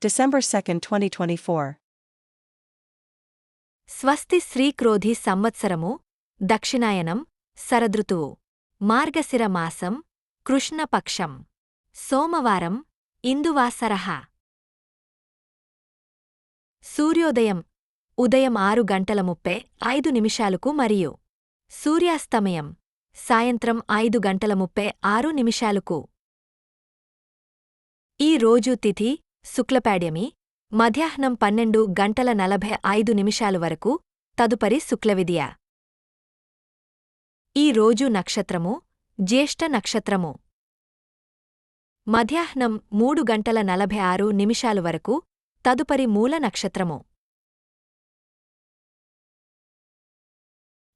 December 2, 2024. స్వస్తి శ్రీక్రోధి సంవత్సరము దక్షిణాయనం శరదృతువు మార్గశిర మాసం కృష్ణపక్షం సోమవారం ఇందువాసరః సూర్యోదయం ఉదయం 6:35 మరియు సూర్యాస్తమయం సాయంత్రం 5:36. ఈ రోజు తిథి శుక్లపాడ్యమి మధ్యాహ్నం 12:45 వరకు తదుపరి శుక్లవిదియ. ఈ రోజు నక్షత్రము జ్యేష్ఠ నక్షత్రము మధ్యాహ్నం 3:46 వరకు తదుపరి మూల నక్షత్రము.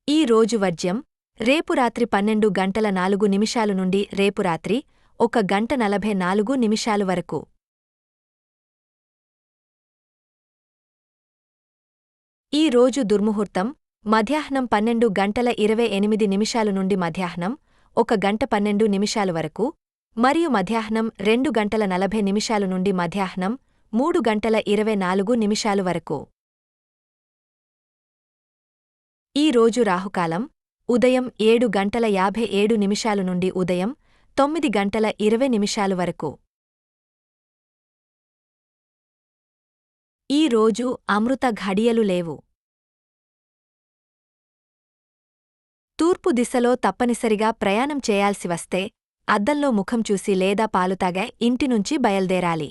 ఈ రోజు వర్జ్యం రేపు రాత్రి 12:04 నుండి రేపు రాత్రి 1:44 వరకు. ఈ రోజు దుర్ముహూర్తం మధ్యాహ్నం 12:28 నుండి మధ్యాహ్నం 1:12 వరకు మరియు మధ్యాహ్నం 2:40 నుండి మధ్యాహ్నం 3:24 వరకు. ఈ రోజు రాహుకాలం ఉదయం 7:57 నుండి ఉదయం 9:20 వరకు. ఈ రోజు అమృత ఘడియలు లేవు. తూర్పు దిశలో తప్పనిసరిగా ప్రయాణం చేయాల్సి వస్తే అద్దంలో ముఖం చూసి లేదా పాలు తాగే ఇంటినుంచి బయల్దేరాలి.